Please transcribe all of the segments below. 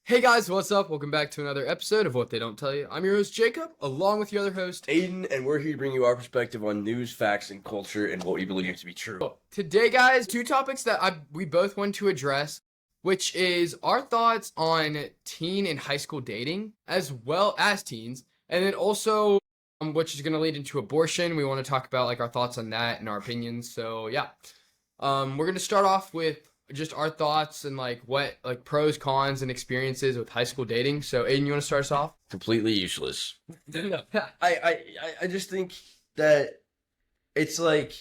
Hey guys, what's up? Welcome back to another episode of What They Don't Tell You. I'm your host Jacob, along with your other host. Aiden, and we're here to bring you our perspective on news, facts, and culture and what we believe to be true. Today, guys, two topics that we both want to address, which is our thoughts on teen and high school dating, as well as teens, and then also, which is going to lead into abortion. We want to talk about like our thoughts on that and our opinions. So yeah, we're going to start off with just our thoughts and like what like pros, cons, and experiences with high school dating. So Aiden, you want to start us off? Completely useless. I just think that it's like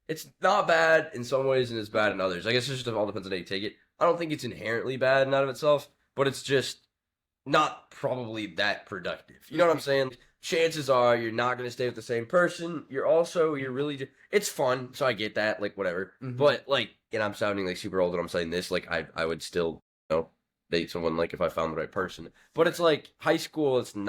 it's not bad in some ways and it's bad in others. I guess it just all depends on how you take it. I don't think it's inherently bad in and of itself, but it's just not probably that productive. You know what I'm saying? Chances are you're not going to stay with the same person. You're really it's fun, so I get that, like whatever. Mhm. But like, and I'm sounding like super old when I'm saying this, like I would still, date someone like if I found the right person. But it's like high school, you're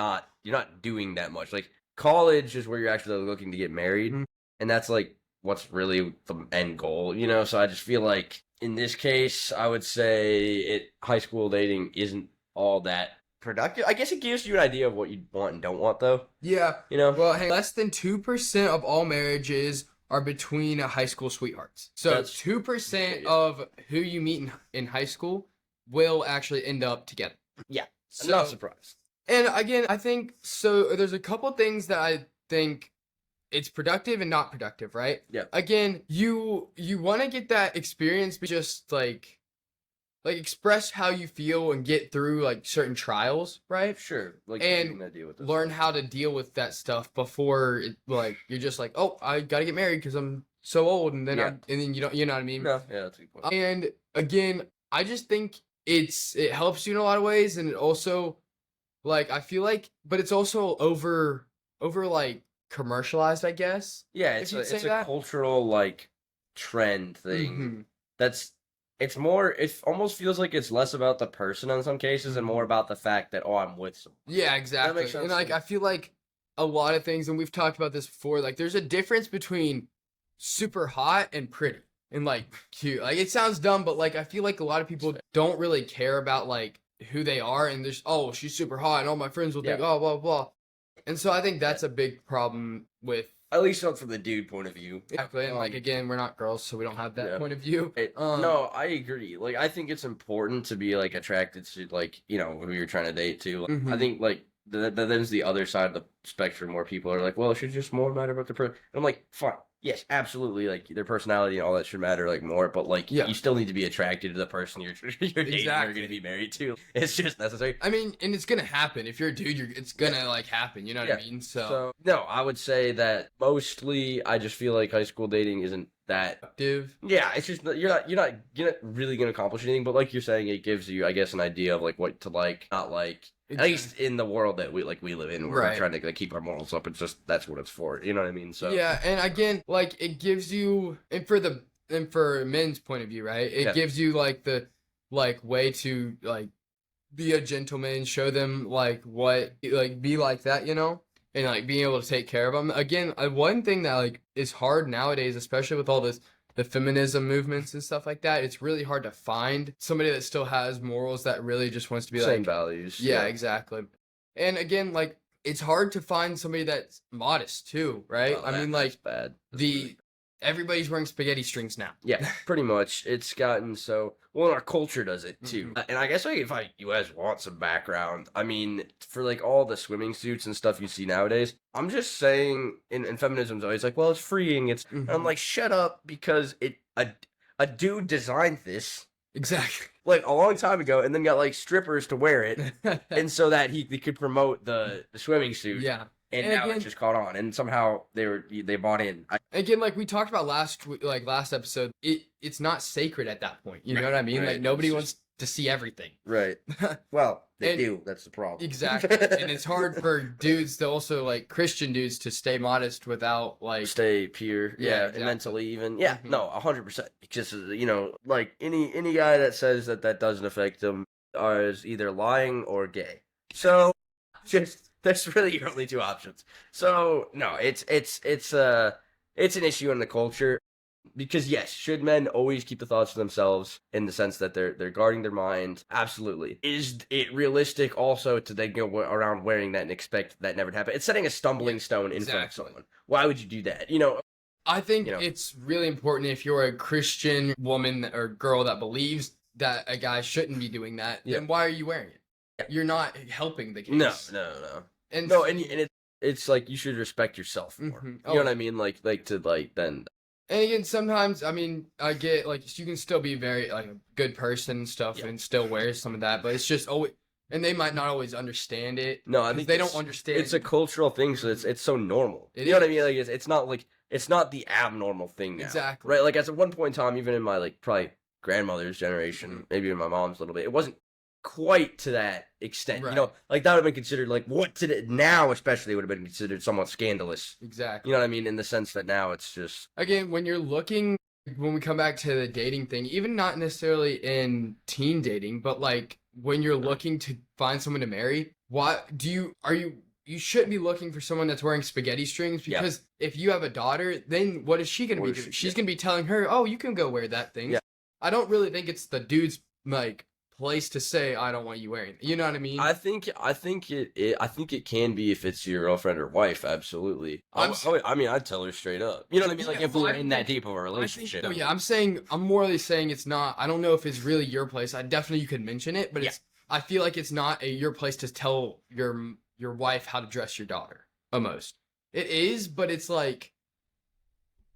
not doing that much. Like college is where you're actually looking to get married, and that's like what's really the end goal, So I just feel like in this case, I would say high school dating isn't all that productive. I guess it gives you an idea of what you want and don't want, though. Yeah. You know? Well, hey, less than 2% of all marriages are between high school sweethearts. So That's 2% yeah. of who you meet in high school will actually end up together. Yeah. I'm So, not surprised. and again, I think so. There's a couple things that I think it's productive and not productive, right? Yeah. Again, you want to get that experience, but just like express how you feel and get through like certain trials, right? Sure. Like, And you're gonna deal with this. Learn how to deal with that stuff before like you're just like, oh, I gotta get married because I'm so old, and then Yeah. and then you know what I mean? No, yeah, that's a good point. And again, I just think it helps you in a lot of ways, and it also like I feel like, but it's also over like commercialized, I guess. Yeah, if it's you'd say a that. cultural like trend thing. Mhm. It's more. It almost feels like it's less about the person in some cases and more about the fact that I'm with someone. Yeah, exactly. makes sense And to like me. I feel like a lot of things, and we've talked about this before, like there's a difference between super hot and pretty and like cute. Like it sounds dumb, but like I feel like a lot of people don't really care about like who they are, and there's, oh, she's super hot and all my friends will think, Yeah. oh, blah blah. And so I think that's a big problem with At least not from the dude point of view. exactly. And like again, we're not girls, so we don't have that Yeah. point of view. No, I agree. Like, I think it's important to be like attracted to like who you're trying to date to. Like, I Mhm. think like there's the other side of the spectrum where people are like, well, it should just more matter about the person. And I'm like, fine, yes, absolutely. Like their personality and all that should matter like more, but like Yeah. you still need to be attracted to the person you're dating or Exactly. going to be married to. It's just necessary. I mean, and it's gonna happen if you're a dude. It's gonna like happen. You know what I mean? So no, I would say that mostly I just feel like high school dating isn't that. Active. Yeah, it's just you're not really gonna accomplish anything. But like you're saying, it gives you, I guess, an idea of like what to like, not like. At least in the world that we live in, we're Right. trying to like keep our morals up. It's just that's what it's for. You know what I mean? So Yeah, and again, like it gives you, and for men's point of view, right? It Yeah. gives you like the way to like be a gentleman, show them like what like be like that, and like being able to take care of them. Again, one thing that like is hard nowadays, especially with all the feminism movements and stuff like that, it's really hard to find somebody that still has morals that really just wants to be same like, values. yeah, exactly. And again, like it's hard to find somebody that's modest too, right? Well, I mean, that's like bad. everybody's wearing spaghetti strings now. Yeah, pretty much. It's gotten so well, our culture does it too. Mhm. And I guess like if you guys want some background, I mean, for like all the swimming suits and stuff you see nowadays, I'm just saying, and feminism's always like, well, it's freeing. And I'm Mhm. like, shut up, because a dude designed this Exactly. like a long time ago, and then got like strippers to wear it, and so that he could promote the swimming suit. Yeah. And And now again- it's just caught on, and somehow they bought in. Again, like we talked about last episode, it's not sacred at that point. You know Right, what I mean? right. Like nobody It's wants to see everything. Right. Well, they And- do. That's the problem. Exactly. And it's hard for dudes to also like Christian dudes to stay modest without like Stay pure, Yeah, yeah, exactly. and mentally even, yeah, Mhm. no, 100%. Because like any guy that says that doesn't affect them is either lying or gay. So, just that's really your only two options. So no, it's an issue in the culture. Because yes, should men always keep the thoughts to themselves in the sense that they're guarding their mind? Absolutely. Is it realistic also to then go around wearing that and expect that never to happen? It's setting a stumbling stone in front of exactly. someone. Why would you do that? You know, I think you know. it's really important if you're a Christian woman or girl that believes that a guy shouldn't be doing that, Yeah. then why are you wearing it? Yeah. You're not helping the case. No. And No, and it's like you should respect yourself more. Mhm. You Oh, know what I mean? Like to like then. and again, sometimes I mean, I get like you can still be very like a good person and stuff, Yeah. and still wear some of that, but it's just always, and they might not always understand it. No, I 'cause think they don't understand. It's a cultural thing, so it's so normal. It You know what I is. mean? Like it's not like it's not the abnormal thing now, Exactly. right? Like at one point in time, even in my like probably grandmother's generation, Mhm. maybe in my mom's a little bit, it wasn't quite to that extent. You Right. know, like that would have been considered like what today now, especially would have been considered somewhat scandalous. Exactly. You know what I mean? In the sense that now it's just Again, when you're looking, when we come back to the dating thing, even not necessarily in teen dating, but like when you're looking to find someone to marry, you shouldn't be looking for someone that's wearing spaghetti strings, Yeah. because if you have a daughter, then what is she going to What be is doing? she- She's yeah. going to be telling her, oh, you can go wear that thing. Yeah. I don't really think it's the dude's like place to say, I don't want you wearing it. You know what I mean? I think it can be if it's your girlfriend or wife. Absolutely. I mean, I'd tell her straight up. You know what I mean? Like Yeah, if we well, were I in that think- deep of a relationship. Oh yeah, I'm morally saying it's not. I don't know if it's really your place. I definitely you could mention it, but Yeah. I feel like it's not your place to tell your wife how to dress your daughter. Almost, it is, but it's like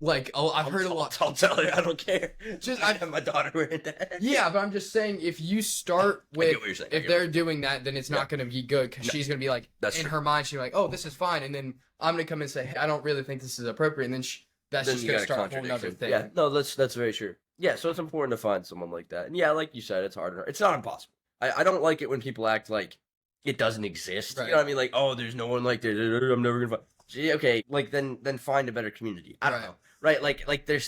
I've heard a lot. I'll tell her. I don't care. Just- I have my daughter wearing that. Yeah, but I'm just saying if you start I with get what you're saying. if they're doing that, then it's Yeah. not going to be good because No, she's going to be like that's in true. her mind she's like, oh, this is fine, and then I'm going to come and say, hey, I don't really think this is appropriate, and then that's Then just you going to got a start a whole nother contradiction. thing. Yeah, no, that's very true. Yeah, so it's important to find someone like that. And yeah, like you said, it's harder. It's not impossible. I don't like it when people act like it doesn't exist. Right. You know what I mean? Like, oh, there's no one like this. I'm never gonna find. Gee, okay, like then find a better community. I don't Right. know. Right, like there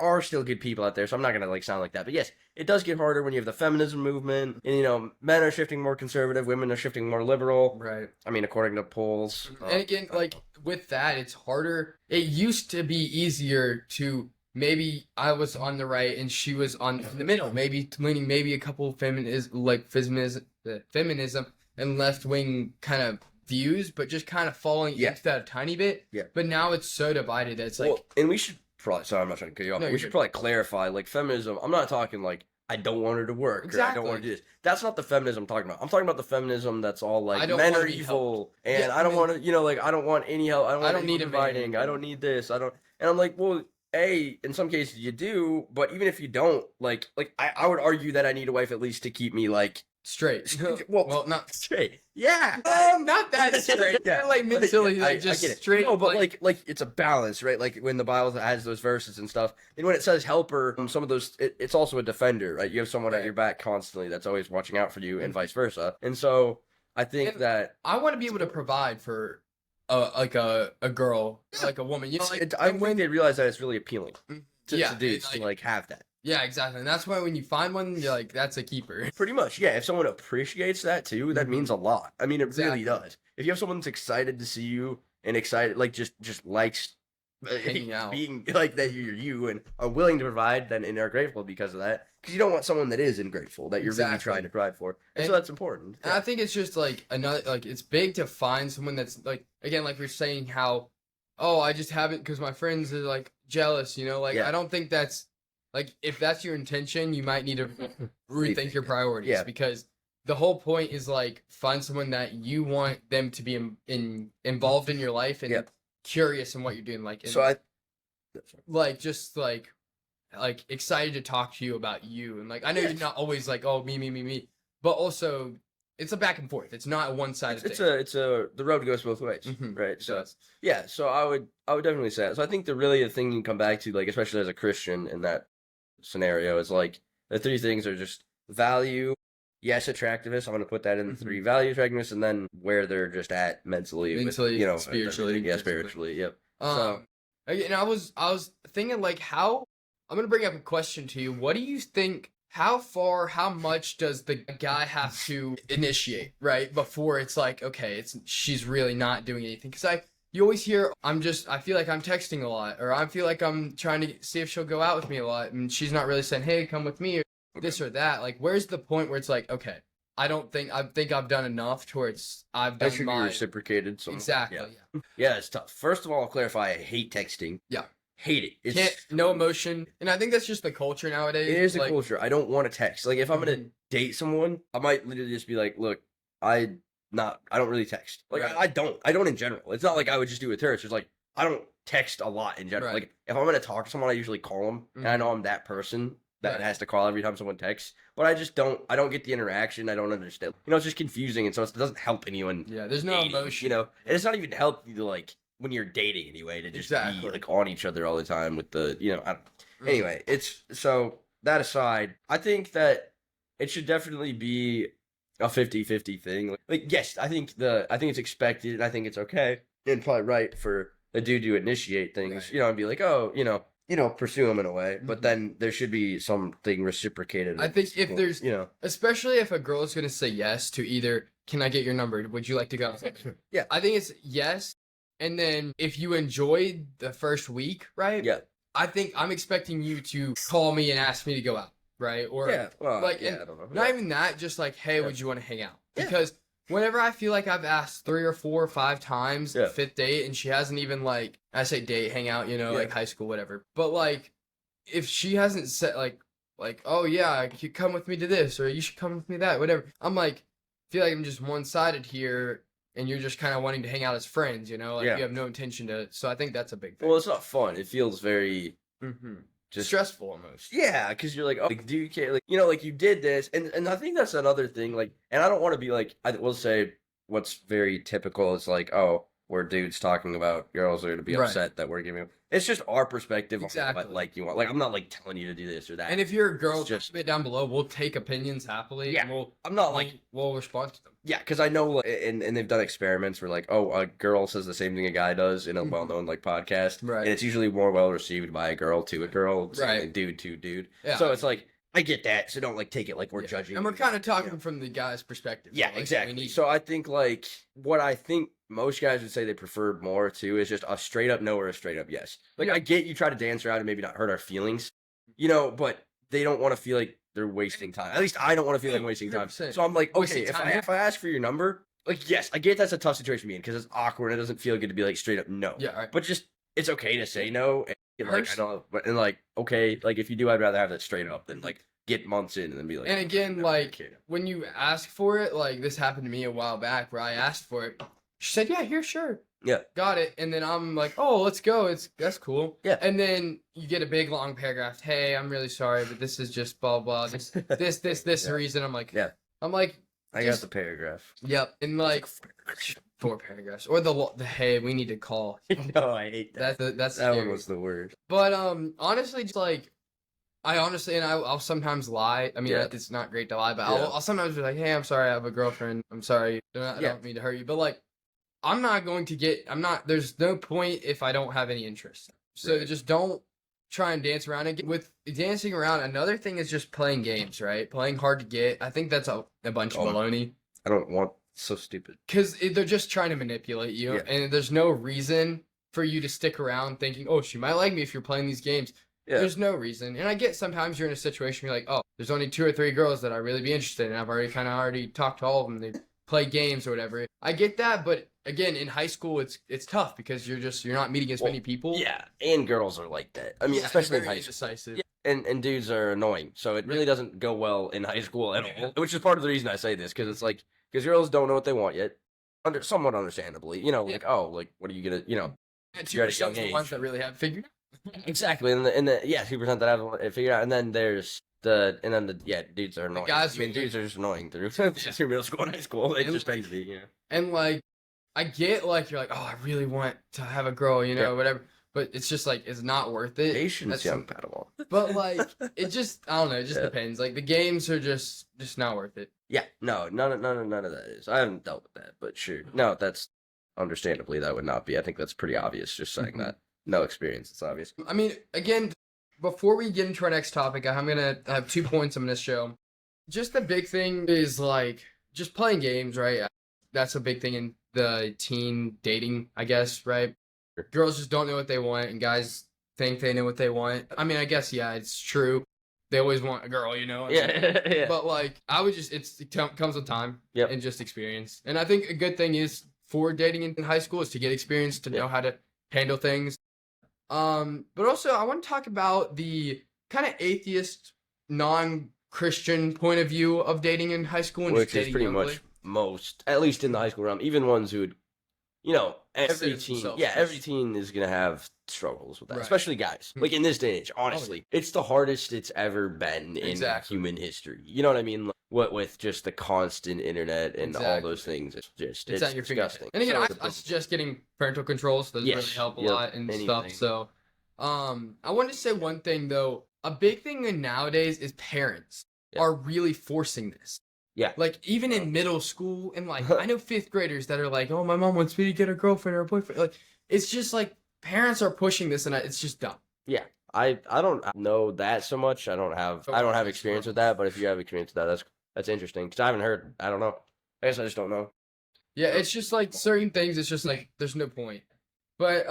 are still good people out there, so I'm not gonna like sound like that. But yes, it does get harder when you have the feminism movement, and you know, men are shifting more conservative, women are shifting more liberal. Right. I mean, according to polls. And again, like with that, it's harder. It used to be easier to maybe I was on the right and she was on the middle, maybe leaning maybe a couple feminism and left wing kind of views, but just kind of falling Yeah. into that a tiny bit. Yeah. But now it's so divided that it's like Well, and we should probably. Sorry, I'm not trying to cut you off. No, We you're should good. probably clarify, like feminism. I'm not talking like I don't want her to work. Or I don't want her to do this. That's not the feminism I'm talking about. I'm talking about the feminism that's all I like don't men wanna are be evil, and Yeah, I don't I mean- want to. You know, like I don't want any help. I don't, want don't need a man. providing. I don't need this. I don't. And I'm like, well, in some cases you do, but even if you don't, like I would argue that I need a wife at least to keep me like straight. well, not straight. Yeah. not that straight. Yeah. Yeah, like mentally, I like just get it. straight. No, but like it's a balance, right? Like when the Bible has those verses and stuff, and when it says helper, some of those, it's also a defender, right? You have someone at Right. your back constantly that's always watching out for you, and vice versa. And so I think And that I want to be able to provide for like a girl, like a woman. You know, like I and think they realize that it's really appealing to yeah, dudes and, to like- like have that. Yeah, exactly. And that's why when you find one, you're like, that's a keeper. Pretty much, yeah. If someone appreciates that too, that means a lot. I mean, it Exactly. really does. If you have someone that's excited to see you and excited, like just likes Hanging out. being like that you're you and are willing to provide, then and are grateful because of that. Because you don't want someone that is ungrateful that you're really Exactly. trying to provide for, and so And- that's important. And I think it's just like another, like it's big to find someone that's like, again, like we're saying how, oh, I just haven't because my friends are like jealous, you know, like Yeah. I don't think that's like if that's your intention, you might need to rethink your priorities Yeah. because the whole point is like find someone that you want them to be involved in your life and Yeah. curious in what you're doing, like So like just like excited to talk to you about you and like I know Yeah. you're not always like oh me, but also it's a back and forth. It's not a one-sided it's thing. the road goes both ways, Mhm. right? It So does. yeah, so I would definitely say that. So I think the thing you can come back to, like especially as a Christian in that scenario, is like the three things are just value, yes, attractiveness. I'm gonna put that in the three: value, attractiveness, and then where they're just at mentally, Mentally, you know, spiritually, yeah, physically. spiritually, yep. And I was thinking like how I'm gonna bring up a question to you. What do you think? How much does the guy have to initiate right before it's like okay, she's really not doing anything? Because you always hear, I feel like I'm texting a lot, or I feel like I'm trying to see if she'll go out with me a lot, and she's not really saying, hey, come with me, or this or that. Like, where's the point where it's like, okay, I think I've done enough towards I've That done should be my reciprocated. exactly. Yeah. Yeah. Yeah, it's tough. First of all, I'll clarify. I hate texting. Yeah. Hate it. It's Can't no emotion, and I think that's just the culture nowadays. It is the like, culture. I don't want to text. Like if I'm gonna Mhm. date someone, I might literally just be like, "Look, I don't really text. Like Right. I don't in general. It's not like I would just do with her. It's just like I don't text a lot in general. Right. Like if I'm gonna talk to someone, I usually call them, and I Mhm. know I'm that person that Right. has to call every time someone texts. But I just don't. I don't get the interaction. I don't understand. It's just confusing, and so it doesn't help anyone. Yeah, there's no Dating, emotion. and it's not even healthy to like when you're dating anyway to just be Exactly. like on each other all the time with the I don't, Mhm. anyway, it's so that aside, I think that it should definitely be a 50-50 thing. Like yes, I think it's expected and I think it's okay and probably right for the dude to initiate things, Right. and be like, "Oh, pursue them in a way." But Mhm. then there should be something reciprocated. I think if there's, you know, especially if a girl is gonna say yes to either, can I get your number? Would you like to go? Yeah. I think it's yes, and then if you enjoyed the first week, right? yeah. I think I'm expecting you to call me and ask me to go out, right? Or Yeah. Well, like, yeah, and I don't know. not Yeah. even that, just like, hey, Yeah. would you want to hang out? Yeah. Because whenever I feel like I've asked 3 or 4 or 5 times, Yeah. fifth date, and she hasn't even like, I say date, hang out, Yeah. like high school, whatever. But like, if she hasn't said like, oh yeah, you come with me to this, or you should come with me that, whatever. I'm like, feel like I'm just one sided here, and you're just kind of wanting to hang out as friends, like Yeah. you have no intention to. So I think that's a big thing. Well, it's not fun. It feels very just Stressful almost. yeah, because you're like, oh, like, do you care? Like, like you did this, and I think that's another thing. Like, and I don't want to be like, I will say what's very typical is like, oh, we're dudes talking about girls are going to be Right. upset that we're giving. It's just our perspective on Exactly. what like you want. Like, I'm not like telling you to do this or that. And if you're a girl, It's just- comment down below. We'll take opinions happily. Yeah, and we'll I'm not like we'll respond to them. yeah, because I know, like, and they've done experiments where like, oh, a girl says the same thing a guy does in a Mhm. well-known like podcast, Right. and it's usually more well received by a girl to a girl, same Right. thing, dude to dude. Yeah. So it's like I get that, so don't like take it like we're Yeah. judging. And we're you. kind of Yeah. talking from the guy's perspective. Yeah, so, like, exactly. we need- So I think like what I think most guys would say they prefer more too is just a straight up no or a straight up yes. Like Yeah. I get you try to dance around and maybe not hurt our feelings, but they don't want to feel like they're wasting time. At least I don't want to feel like I'm wasting time. 100%. So I'm like, Wasting okay, time. if I ask for your number, like yes, I get that's a tough situation to be in because it's awkward. It doesn't feel good to be like straight up no. Yeah. Right. But just it's okay to say no. And, like I Pers- don't, but and like okay, like if you do, I'd rather have that straight up than like get months in and then be like. And again, no, like okay. when you ask for it, like this happened to me a while back where I asked for it. She said, "Yeah, here, sure." Yeah. Got it. And then I'm like, "Oh, let's go. That's cool." Yeah. And then you get a big long paragraph. Hey, I'm really sorry, but this is just blah blah. This Yeah. reason. I'm like, Yeah. I'm like, I got the paragraph. yep. And like 4 paragraphs or the hey, we need to call. No, I hate that. That's That scary. one was the worst. But honestly, just like I honestly, and I'll sometimes lie. I mean, Yeah. it's not great to lie, but Yeah. I'll sometimes be like, "Hey, I'm sorry, I have a girlfriend. I'm sorry. I Yeah. don't mean to hurt you." But like, I'm not going to get. I'm not. There's no point if I don't have any interest. So Right. just don't try and dance around it. With dancing around, another thing is just playing games, right? Playing hard to get. I think that's a bunch of Oh. baloney. I don't want so stupid. Because they're just trying to manipulate you, Yeah. and there's no reason for you to stick around thinking, "Oh, she might like me if you're playing these games." Yeah. There's no reason. And I get sometimes you're in a situation where you're like, "Oh, there's only 2 or 3 girls that I really be interested in. I've already talked to all of them. They play games or whatever." I get that, but again, in high school, it's tough because you're not meeting as many people. Yeah, and girls are like that. I mean, Yeah, especially in very high school. indecisive. Yeah, and dudes are annoying, so it really doesn't go well in high school at all. Which is part of the reason I say this because it's like because girls don't know what they want yet, somewhat understandably. Like oh, like what are you gonna And You're at a 2% young the ones age. that really have figured out. exactly and the 2% that have it figured out, and then there's the dudes are annoying. guys I mean, are- dudes are just annoying through through middle school and high school. It's And- just crazy, And like, I get like you're like, "Oh, I really want to have a girl," Yeah. whatever. But it's just like it's not worth it. Patience, That's young Padawan. But like it just I don't know, it just Yeah. depends. Like the games are just not worth it. Yeah, no, none of that is. I haven't dealt with that, but sure. No, that's understandably that would not be. I think that's pretty obvious. Just saying Mhm. that. No experience. It's obvious. I mean, again, before we get into our next topic, I'm gonna have 2 points I'm gonna show. Just the big thing is like just playing games, right? That's a big thing in the teen dating, I guess, right? Girls just don't know what they want, and guys think they know what they want. I mean, I guess yeah, it's true. They always want a girl, you know. Yeah, yeah. But like, I would just comes with time Yep. and just experience. And I think a good thing is for dating in high school is to get experience to know how to handle things. But also I want to talk about the kind of atheist, non-Christian point of view of dating in high school and Which just is dating pretty youngly. much most, at least in the high school realm, even ones who would, every Considers teen, themselves yeah, every Christian. teen is gonna have struggles with that, Right. especially guys. Hmm. Like in this day and age, honestly, it's the hardest it's ever been in Exactly. human history. You know what I mean? Like, what with just the constant internet and all Exactly. those things, it's It's at your disgusting. fingertips. And again, So I suggest getting parental controls. Those really Yes, help a yep, lot and stuff. anything. So, I wanted to say one thing though. A big thing in nowadays is parents Yeah. are really forcing this. Yeah. Like even in middle school and like I know fifth graders that are like, oh, my mom wants me to get a girlfriend or a boyfriend. Like it's just like parents are pushing this and it's just dumb. Yeah, I don't know that so much. I don't have experience with that. But if you have experience with that, that's interesting because I haven't heard. I don't know. I guess I just don't know. Yeah, it's just like certain things. It's just like there's no point. But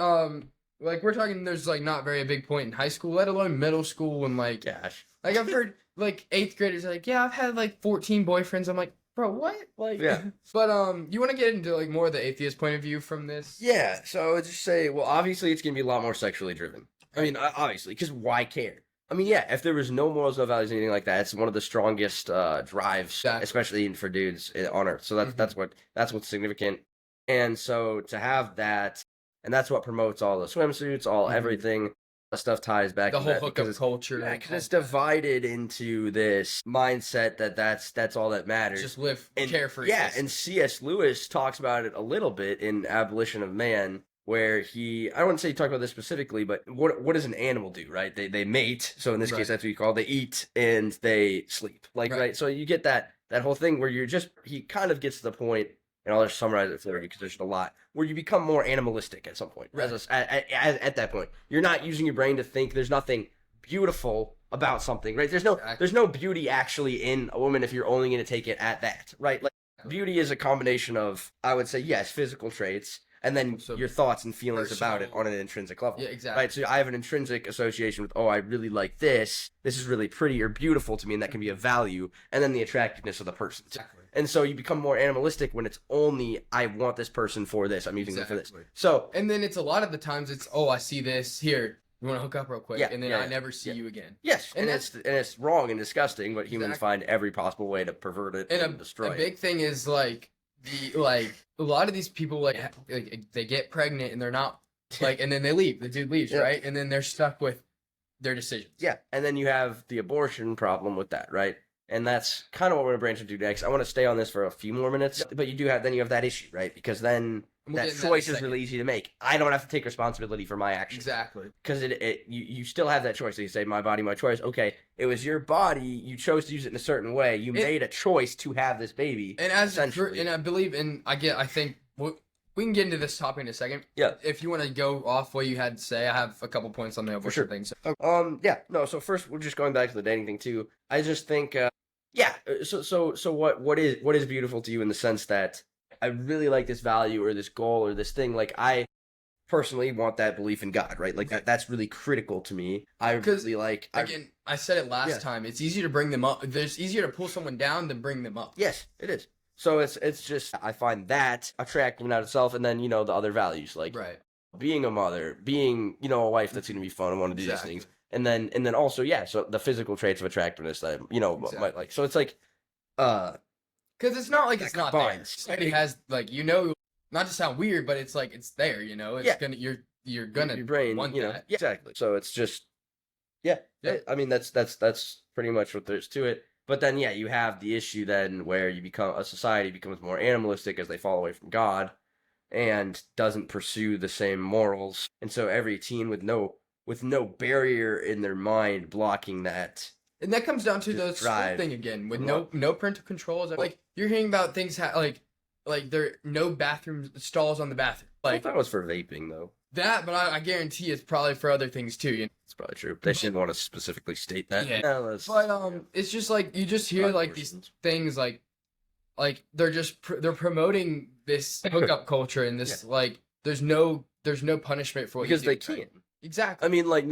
like we're talking, there's like not very a big point in high school, let alone middle school and like Gosh. like I've heard like eighth graders are like, yeah, I've had like 14 boyfriends. I'm like, bro, what? Like, Yeah. But you want to get into like more of the atheist point of view from this? Yeah, so I would just say, well, obviously it's gonna be a lot more sexually driven. I mean, obviously, because why care? I mean, yeah, if there was no morals, no values, anything like that, it's one of the strongest drives, Exactly. especially for dudes on Earth. So Mhm. that's what's significant. And so to have that, and that's what promotes all the swimsuits, all Mhm. everything. The stuff ties back The to whole that hookup because culture. yeah, and because all it's that. divided into this mindset that's all that matters. Just live And carefree. yeah, basically. and C.S. Lewis talks about it a little bit in Abolition of Man, where I don't want to say he talked about this specifically, but what does an animal do, right? They mate, so in this Right. case that's what you call it. They eat and they sleep, like Right. right. So you get that whole thing where he kind of gets to the point, and I'll just summarize it for you because there's a lot where you become more animalistic at some point. Right. At that point, you're not using your brain to think. There's nothing beautiful about something, right? Exactly. There's no beauty actually in a woman if you're only going to take it at that, right? Like beauty is a combination of, I would say, yes, physical traits, and then So your thoughts and feelings about it personal- on an intrinsic level. Yeah, exactly. Right, so I have an intrinsic association with, oh, I really like this. This is really pretty or beautiful to me, and that can be a value. And then the attractiveness of the person. Exactly. And so you become more animalistic when it's only, I want this person for this. I'm using them for this. Exactly. So And then it's a lot of the times it's, oh, I see this here. You want to hook up real quick, Yeah, and then yeah, I yeah, never see yeah. you again. yes, And and it's wrong and disgusting, but humans Exactly. find every possible way to pervert it And and destroy a it. big thing is like a lot of these people like they get pregnant and they're not like, and then they leave. The dude leaves, Yeah. right? And then they're stuck with their decisions. Yeah, and then you have the abortion problem with that, right? And that's kind of what we're going to branch into next. I want to stay on this for a few more minutes, but you have that issue, right? Because then And we'll that get into that in a choice is second. really easy to make. I don't have to take responsibility for my actions. Exactly. Because you still have that choice. So you say, my body, my choice. Okay, it was your body. You chose to use it in a certain way. You made a choice to have this baby. And as essentially. and I believe and I think we can get into this topic in a second. Yeah. If you want to go off what you had to say, I have a couple points on the abortion sure. thing. So. Yeah, no. So first, we're just going back to the dating thing too. I just think, yeah. So what is beautiful to you in the sense that I really like this value or this goal or this thing. Like I personally want that belief in God, right? Like that's really critical to me. I really like. Again, I said it last Yeah. time. It's easier to bring them up. It's easier to pull someone down than bring them up. Yes, it is. So it's just I find that attractive in itself, and then the other values like Right. being a mother, being a wife that's gonna be fun and want to do Exactly. these things, and then also so the physical traits of attractiveness that Exactly. might like. So it's like Because it's not like That it's not there. combines. Somebody has like not to sound weird, but it's like it's there. It's Yeah. gonna you're gonna your brain, want that. Yeah, exactly. So it's just yeah. I mean that's pretty much what there's to it. But then yeah, you have the issue then where a society becomes more animalistic as they fall away from God and doesn't pursue the same morals. And so every teen with no barrier in their mind blocking that. And that comes down to the Just school drive. thing again with no parental controls. Like you're hearing about things like there no bathroom stalls on the bathroom. I Like thought it was for vaping though. that, but I guarantee it's probably for other things too. It's probably true. They didn't want to specifically state that. Yeah. No, that's- But it's just like you just hear like these things like like they're just they're promoting this hookup culture and this like there's no punishment for what because you they do, right? can't. Exactly. I mean, like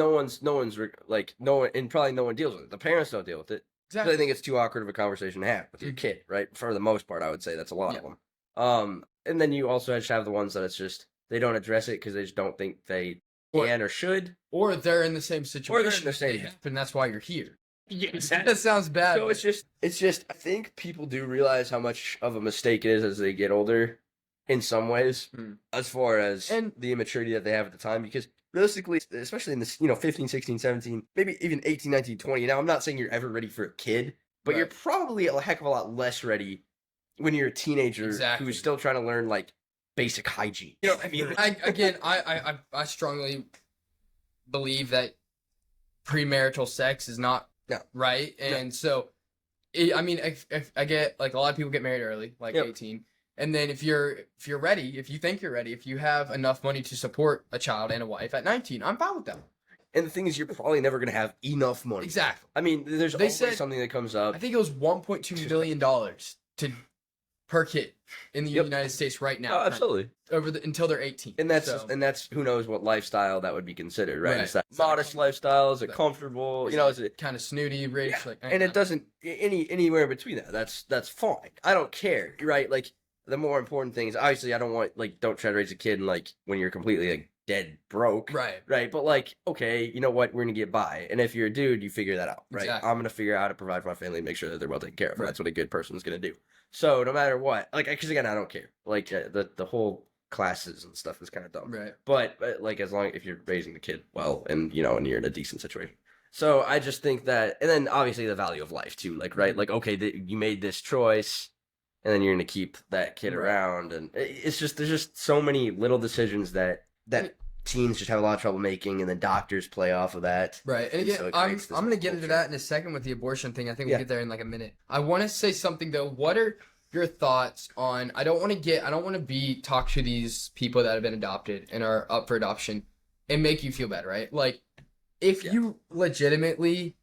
like no one, and probably no one deals with it. The parents don't deal with it. 'Cause Exactly. I think it's too awkward of a conversation to have with your kid, right? For the most part, I would say that's a lot Yeah. of them. And then you also just have the ones that it's just they don't address it because they just don't think they Or- can or should. Or they're in the same situation. the same. And that's why you're here. Yeah, That sounds bad. So but- it's just I think people do realize how much of a mistake it is as they get older in some ways, as far as And- the immaturity that they have at the time, because realistically, especially in this, 15, 16, 17, maybe even 18, 19, 20. Now, I'm not saying you're ever ready for a kid, but you're Right. probably a heck of a lot less ready when you're a teenager Exactly. who's still trying to learn like basic hygiene. You know what I mean? I strongly believe that premarital sex is not No. right, and so I mean, if I get like a lot of people get married early, like Yep. 18, and then if you're ready, if you think you're ready, if you have enough money to support a child and a wife at 19, I'm fine with that. And the thing is, you're probably never going to have enough money. Exactly. I mean, there's They always said- something that comes up. I think it was $1.2 million to per kid in the Yep. United States right now. Oh, absolutely. Until they're 18. And that's So- who knows what lifestyle that would be considered, right? Right. Is that Is that a modest lifestyle? Is it that- comfortable? Is it kind of snooty, rich, Yeah, like, and it doesn't anywhere in between that. That's fine. I don't care, right? Like the more important thing is obviously I don't want don't try to raise a kid and when you're completely dead broke, right. right? But okay, you know what? We're gonna get by, and if you're a dude, you figure that out, right? Exactly. I'm gonna figure out how to provide for my family and make sure that they're well taken care of. Right. That's what a good person's gonna do. So no matter what, because again, I don't care. The whole classes and stuff is kind of dumb. Right. But as long if you're raising the kid well and and you're in a decent situation. So I just think that, and then obviously the value of life too, right? Okay, you made this choice, and then you're gonna keep that kid Right. around, and there's just so many little decisions that teens just have a lot of trouble making, and then doctors play off of that. Right. And And again, so it I'm creates this going to get into culture. that in a second with the abortion thing. I think Yeah. we'll get there in like a minute. I want to say something though. What are your thoughts on I don't want to talk to these people that have been adopted and are up for adoption and make you feel bad, right? Like if you legitimately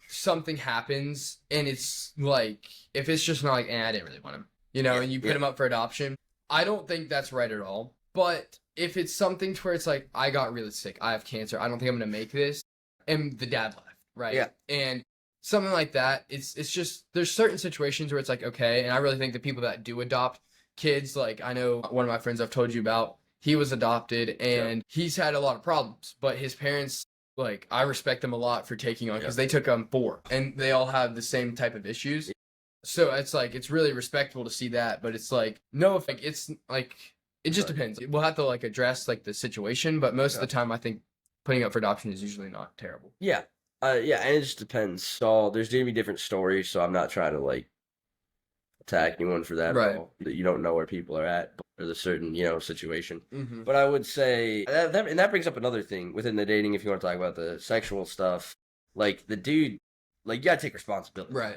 something happens and it's if it's just not I didn't really want him, and you put him up for adoption, I don't think that's right at all. But if it's something to where it's I got really sick, I have cancer, I don't think I'm gonna make this, and the dad left, right? Yeah. And something like that, it's just there's certain situations where it's okay, and I really think the people that do adopt kids, I know one of my friends I've told you about, he was adopted and he's had a lot of problems, but his parents, I respect them a lot for taking on because they took on 4 and they all have the same type of issues. So it's it's really respectable to see that, but it's no, it's it just depends. We'll have to address the situation, but most of the time I think putting up for adoption is usually not terrible. Yeah. Yeah, and it just depends. So there's gonna be different stories, so I'm not trying to attack anyone for that. Right. At all, that you don't know where people are at or the certain situation. Mm-hmm. But I would say and that brings up another thing within the dating. If you want to talk about the sexual stuff, the dude, you gotta take responsibility. Right.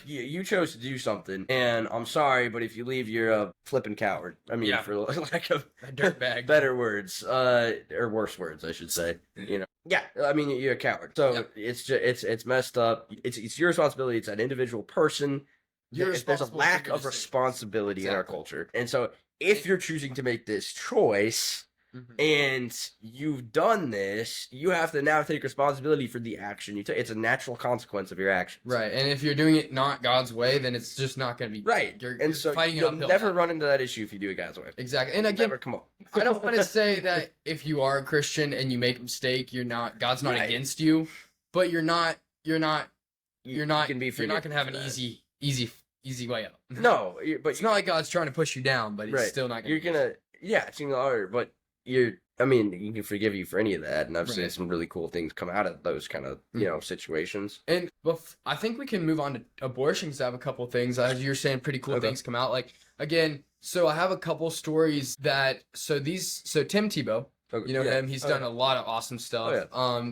You chose to do something, and I'm sorry, but if you leave, you're a flipping coward. I mean, Yeah. for lack of A dirtbag. better words, or worse words, I should say. Yeah, I mean, you're a coward. So Yep. it's just it's messed up. It's your responsibility. It's an individual person. You're There's a responsible for lack your of decisions. responsibility in our Exactly. culture, and so if you're choosing to make this choice. Mhm. And you've done this, you have to now take responsibility for the action you take. It's a natural consequence of your actions. Right, and if you're doing it not God's way, then it's just not going to be Right. You're So fighting an you'll uphill never battle. run into that issue if you do it God's way. Exactly, and again, Never come on. I don't want to say that if you are a Christian and you make a mistake, God's not Right. against you, but you're not You going to have forgiven an for that. easy way out. No, but It's not like God's trying to push you down, but it's right. still not. You're gonna, it's gonna be harder, but I mean, you can forgive you for any of that, and I've seen Right. some really cool things come out of those kind of situations. And I think we can move on to abortion because I have a couple of things. As you're saying, pretty cool Okay. things come out. Again, so I have a couple stories that so Tim Tebow, Okay, you know yeah. him, he's done a lot of awesome stuff.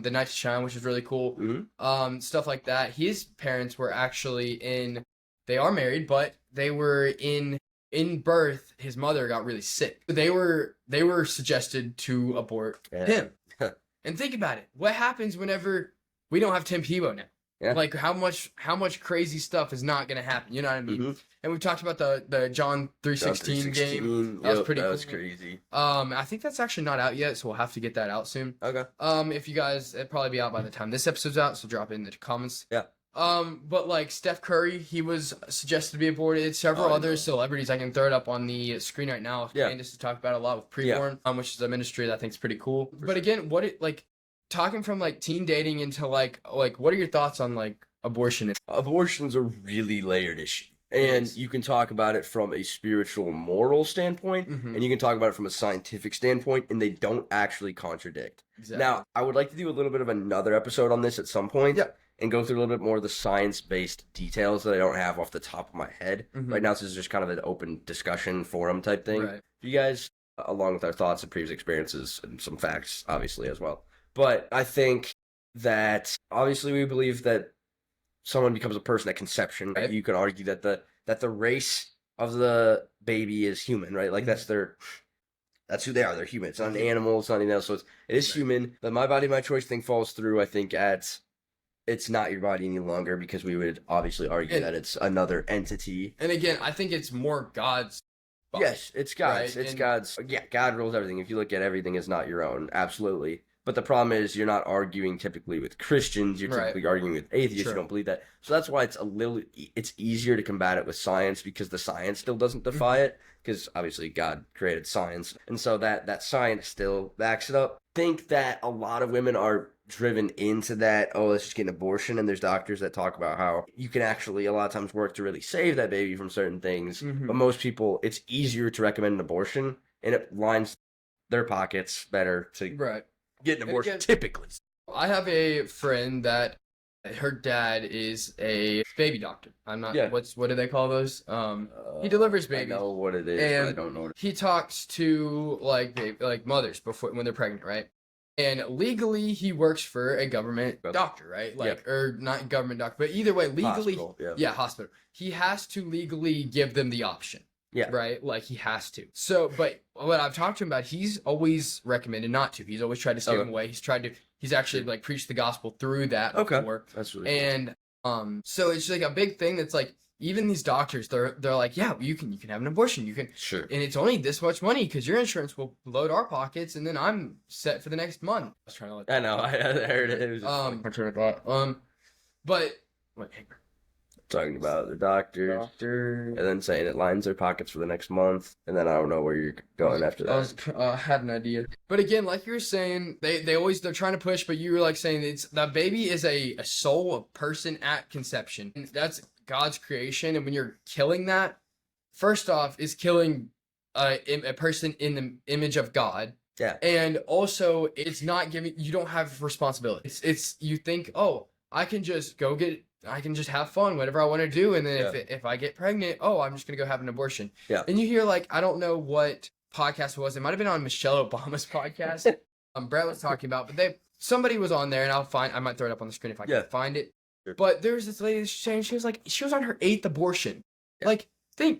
The Night to Shine, which is really cool. Mhm. Stuff like that. His parents were actually they are married, but they were in birth. His mother got really sick. They were suggested to abort Yeah. him. And think about it. What happens whenever we don't have Tim Tebow now? Yeah. Like how much crazy stuff is not gonna happen. You know what I mean? Mhm. And we talked about the John 3:16 game. That was Yep, pretty that cool. was crazy. I think that's actually not out yet, so we'll have to get that out soon. Okay. If you guys, it'll probably be out by the time this episode's out, so drop it in the comments. Yeah. But like Steph Curry, he was suggested to be aborted. Several other celebrities, I can throw it up on the screen right now. Yeah. Candace has talked about it a lot with preborn, which is a ministry that I think is pretty cool. But again, talking from like teen dating into like what are your thoughts on like abortion? Abortion's a really layered issue. And Yes. you can talk about it from a spiritual, moral standpoint, Mhm. and you can talk about it from a scientific standpoint, and they don't actually contradict. Exactly. Now, I would like to do a little bit of another episode on this at some point, Yeah. and go through a little bit more of the science-based details that I don't have off the top of my head. Mhm. Right now, this is just kind of an open discussion forum type thing. Right. You guys, along with our thoughts and previous experiences and some facts, obviously, as well. But I think that, obviously, we believe that someone becomes a person at conception. Right. You can argue that the race of the baby is human, right? Like that's who they are. They're human. It's not an animal. It's not anything else. So it is human. The my body, my choice thing falls through. I think it's not your body any longer because we would obviously argue that it's another entity. And again, I think it's more God's. Body, Yes, it's God's. right? It's And- God's. Yeah, God rules everything. If you look at everything as not your own, absolutely. But the problem is you're not arguing typically with Christians. You're Right. typically arguing with atheists. Sure. You don't believe that. So that's why it's easier to combat it with science because the science still doesn't defy it because obviously God created science. And so that science still backs it up. I think that a lot of women are driven into that, oh, let's just get an abortion. And there's doctors that talk about how you can actually a lot of times work to really save that baby from certain things. Mhm. But most people, it's easier to recommend an abortion and it lines their pockets better to Right. get an And abortion again- typically. I have a friend that her dad is a baby doctor. I'm not. Yeah. What do they call those? He delivers I babies. know what it is, but I And don't know what it he talks to like mothers before when they're pregnant, right? And legally, he works for a government doctor, right? Like, or not government doctor, but either way, legally, Hospital, yeah, hospital. He has to legally give them the option. Yeah. Right? Like, he has to. So, but what I've talked to him about, he's always recommended not to. He's always tried to steer him away. He's actually, like, preached the gospel through that before. That's really cool. And, so it's like a big thing that's like, even these doctors, they're like, yeah, you can have an abortion. You can. Sure. And it's only this much money because your insurance will load our pockets, and then I'm set for the next month. I was trying to like. I know. I heard it. It was just I'm trying to thought. But wait, talking about the doctor and then saying it lines their pockets for the next month, and then I don't know where you're going after that. I had an idea, but again, like you were saying, they're trying to push, but you were like saying the baby is a soul, a person at conception, and that's God's creation, and when you're killing that, first off, is killing a person in the image of God. Yeah. And also, it's not giving. You don't have responsibility. It's you think, oh, I can just have fun, whatever I want to do, and then if I get pregnant, oh, I'm just gonna go have an abortion. Yeah. And you hear like, I don't know what podcast it was. It might have been on Michelle Obama's podcast. Brett was talking about, but somebody was on there, and I might throw it up on the screen if I can find it. Sure. But there was this lady saying she was on her 8th abortion. Yeah. Like,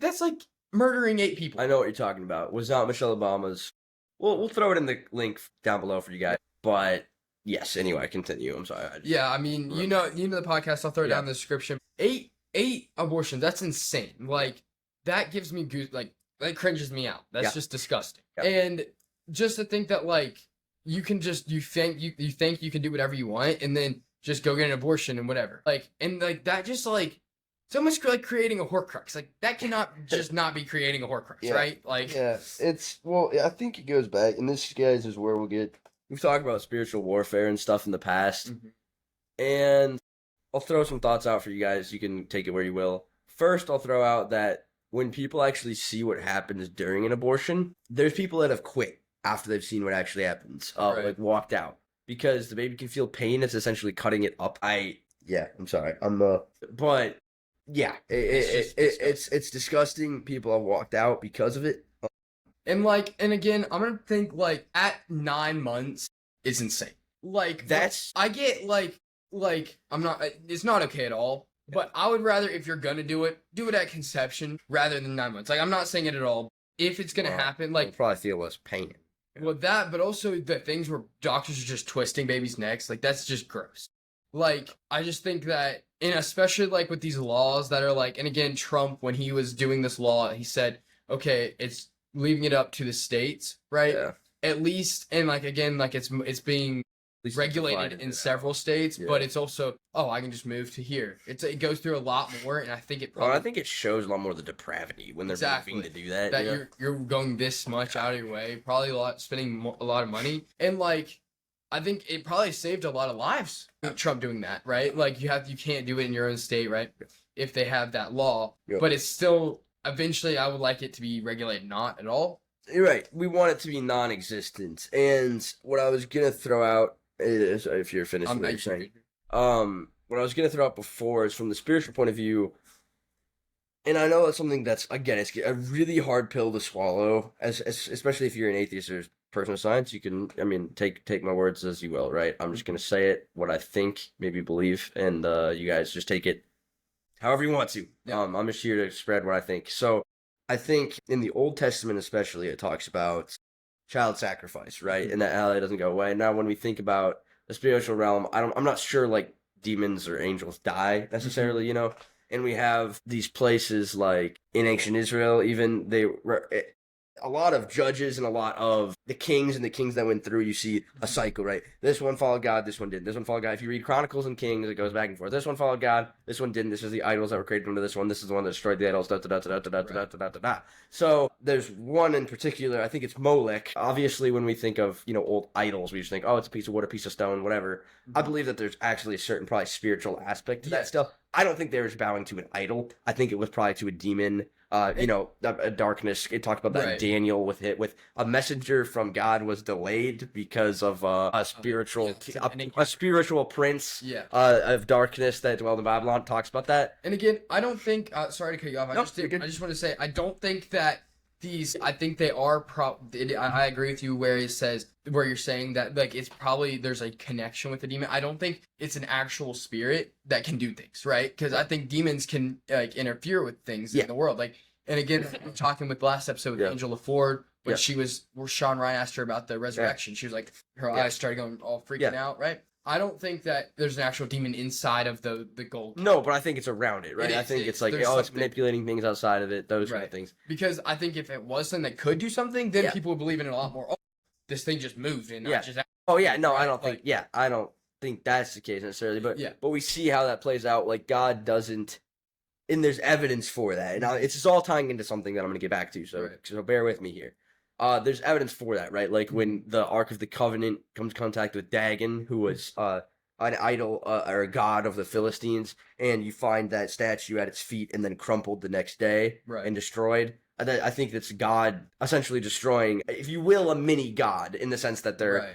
that's like murdering 8 people. I know what you're talking about. Was not Michelle Obama's. We'll throw it in the link down below for you guys. But yes, anyway, continue. I'm sorry. Yeah, I mean, you know the podcast. I'll throw it down in the description. 8 abortions. That's insane. Like, that gives me that cringes me out. That's just disgusting. Yeah. And just to think that like you can just you think you can do whatever you want and then just go get an abortion and whatever. Like, and like that just like it's almost like creating a Horcrux. Like, that cannot just not be creating a Horcrux, right? Like, I think it goes back, and this, guys, is where we've talked about spiritual warfare and stuff in the past, and I'll throw some thoughts out for you guys. You can take it where you will. First, I'll throw out that when people actually see what happens during an abortion, there's people that have quit after they've seen what actually happens, like walked out, because the baby can feel pain. It's essentially cutting it up. I'm sorry. But yeah, it's disgusting. People have walked out because of it. And again, I'm gonna think like at 9 months is insane. Like, I get like I'm not. It's not okay at all. But I would rather, if you're gonna do it at conception rather than 9 months. Like, I'm not saying it at all. If it's gonna happen, like, you'll probably feel less pain. Well, that, but also the things where doctors are just twisting babies' necks, like, that's just gross. Like, I just think that, and especially like with these laws that are like, and again, Trump, when he was doing this law, he said, okay, it's leaving it up to the states, right? Yeah. At least, and like, again, like it's being At least it's regulated divided in it out. several states, Yeah. but it's also, oh, I can just move to here. It goes through a lot more, and I think it Well, probably I think it shows a lot more of the depravity when they're Exactly. moving to do that. that you know? you're going this much out of your way, probably spending a lot of money, and like I think it probably saved a lot of lives. Trump doing that, right? Like you can't do it in your own state, right? If they have that law, Yep. but it's still eventually I would like it to be regulated not at all. You're right. We want it to be non-existent. And what I was gonna throw out is, if you're finished with what you're saying, what I was gonna throw out before is from the spiritual point of view. And I know that's something that's, again, it's a really hard pill to swallow, as especially if you're an atheist or person of science. You can, I mean, take my words as you will, right? I'm just gonna say it, what I think, maybe believe, and you guys just take it however you want to. Yeah. I'm just here to spread what I think. So I think in the Old Testament, especially, it talks about child sacrifice, right? And that how it doesn't go away. Now, when we think about the spiritual realm, I'm not sure like demons or angels die necessarily, you know. And we have these places like in ancient Israel, even a lot of judges and a lot of the kings that went through, you see a cycle, right? This one followed God, this one didn't. This one followed God. If you read Chronicles and Kings, it goes back and forth. This one followed God, this one didn't. This is the idols that were created under this one. This is the one that destroyed the idols. Da, da, da, da, da, da, da, da, da, da, da. So there's one in particular, I think it's Molech. Obviously, when we think of, old idols, we just think, oh, it's a piece of wood, a piece of stone, whatever. I believe that there's actually a certain probably spiritual aspect to that still. I don't think they were bowing to an idol. I think it was probably to a demon. A darkness. It talked about that in Right. Daniel with a messenger from God was delayed because of a spiritual a spiritual prince Yeah. of darkness that dwelled in Babylon. Talks about that. And again, I don't think. Sorry to cut you off. No, I you're good. just want to say I don't think that these. I think they are. I agree with you where it says where you're saying that like it's probably there's a connection with the demon. I don't think it's an actual spirit that can do things, right? Because I think demons can like interfere with things in the world. Like, and again, we're talking with last episode with Angela Ford when where Sean Ryan asked her about the resurrection. She was like, her eyes started going all freaking out, right? I don't think that there's an actual demon inside of the gold. No, but I think it's around it, right? I think it's like, it's manipulating things outside of it, those kind of things. Because I think if it was something that could do something, then people would believe in it a lot more. Oh, this thing just moved and not just. Oh yeah, no, I don't think. Yeah, I don't think that's the case necessarily. But we see how that plays out. Like God doesn't, and there's evidence for that. And it's just all tying into something that I'm going to get back to. So bear with me here. There's evidence for that, right? Like when the Ark of the Covenant comes in contact with Dagon, who was an idol or a god of the Philistines, and you find that statue at its feet and then crumpled the next day and destroyed. I think that's God essentially destroying, if you will, a mini god in the sense that they're,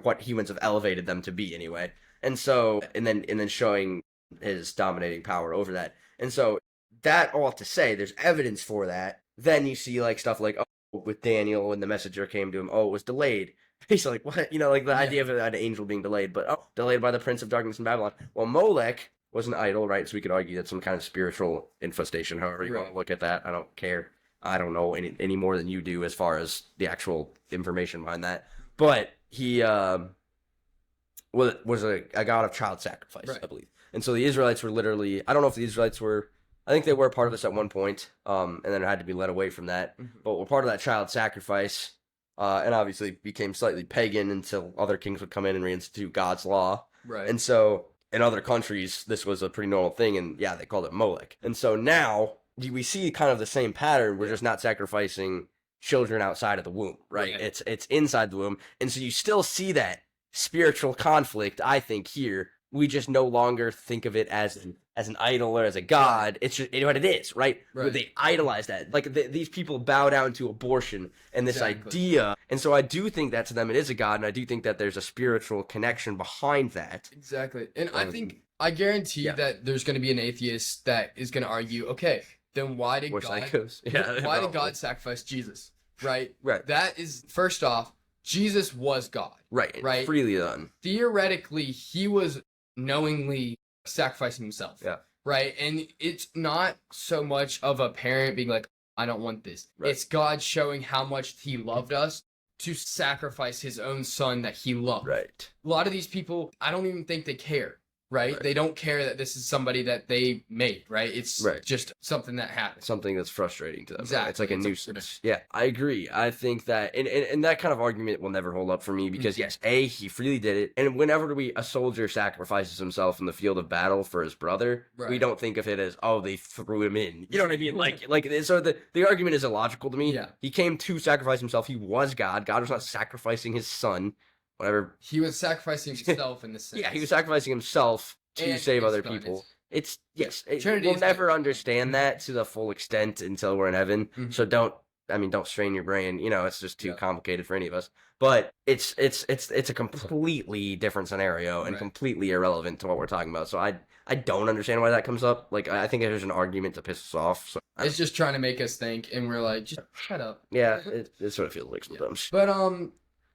what humans have elevated them to be anyway. And so, and then showing his dominating power over that. And so that all to say, there's evidence for that. Then you see like stuff like, with Daniel when the messenger came to him, it was delayed. He's like, what? Like the idea of an angel being delayed, but delayed by the prince of darkness in Babylon. Well, Molech was an idol, right? So we could argue that's some kind of spiritual infestation, however you want to look at that. I don't care. I don't know any more than you do as far as the actual information behind that. But he was a god of child sacrifice, I believe. And so the Israelites were literally, I don't know if the Israelites were, I think they were part of this at one point, and then it had to be led away from that. But were part of that child sacrifice, and obviously became slightly pagan until other kings would come in and reinstitute God's law. Right. And so in other countries, this was a pretty normal thing, and they called it Molech. And so now we see kind of the same pattern. We're just not sacrificing children outside of the womb, right? It's inside the womb, and so you still see that spiritual conflict. I think here we just no longer think of it as an idol or as a god. It's just what it is, right? They idolize that. Like these people bow down to abortion and this idea. And so I do think that to them it is a god, and I do think that there's a spiritual connection behind that. Exactly. And I guarantee that there's going to be an atheist that is going to argue, okay, then why did God sacrifice Jesus? Right? Right. That is, first off, Jesus was God. Right. Right. Freely done. Theoretically, he was knowingly sacrificing himself. Yeah. Right. And it's not so much of a parent being like, I don't want this. Right. It's God showing how much he loved us to sacrifice his own son that he loved. Right. A lot of these people, I don't even think they care. right? Right. They don't care that this is somebody that they made, right? It's Right. just something that happened. Something that's frustrating to them. Exactly. It's like a It's a- nuisance. Yeah, I agree. I think that, and that kind of argument will never hold up for me because, yes, A, he freely did it. And whenever a soldier sacrifices himself in the field of battle for his brother, we Right. don't think of it as, oh, they threw him in. You know what I mean? So the argument is illogical to me. Yeah. He came to sacrifice himself. He was God. God was not sacrificing his son. Whatever. He was sacrificing himself in the sense. Yeah, he was sacrificing himself to And save his other son. people. It's Trinity we'll is never good. understand that to the full extent until we're in heaven. Mhm. So don't strain your brain. It's just too Yeah. complicated for any of us. But it's a completely different scenario and Right. completely irrelevant to what we're talking about. So I don't understand why that comes up. Like I think there's an argument to piss us off. So It's just trying to make us think, and we're like, just shut up. yeah, it's what it feels like sometimes. But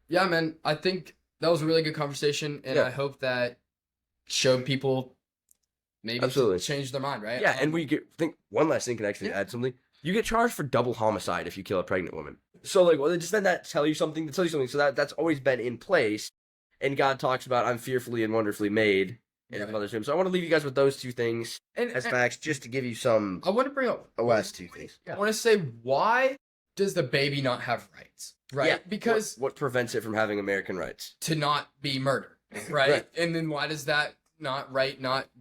yeah, man, I think that was a really good conversation, and Yeah. I hope that showed people maybe Absolutely. to change their mind, right? Yeah, and we think one last thing can actually Yeah. add something. You get charged for double homicide if you kill a pregnant woman. So like, well, just then that tell you something to tell you something. So that's always been in place, and God talks about I'm fearfully and wonderfully made in His Right. mother's womb. So I want to leave you guys with those two things and as facts, just to give you some I want to bring up last two things. I want to say, why does the baby not have rights? Right? Yeah, Because what prevents it from having American rights? to not be murdered, right? Right. And then why does that not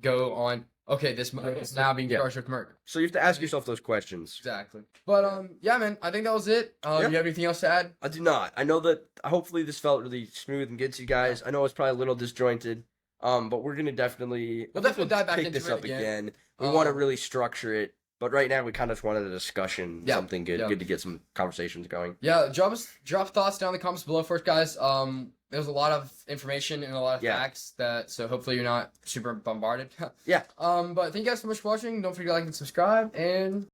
go on? Okay, this mother is now being Yeah. charged with murder. So you have to ask yourself those questions. Exactly. But yeah, man, I think that was it. Yeah. You have anything else to add? I do not. I know that hopefully this felt really smooth and good to you guys. I know it's probably a little disjointed, but we're gonna definitely We'll definitely dive back pick into this it up again. again. We want to Um, really structure it, but right now we kind of just wanted a discussion, Yeah, something good, yeah. good to get some conversations going. Yeah, drop thoughts down in the comments below first, guys. There's a lot of information and a lot of Yeah. facts so hopefully you're not super bombarded. Yeah. But thank you guys so much for watching. Don't forget to like and subscribe, and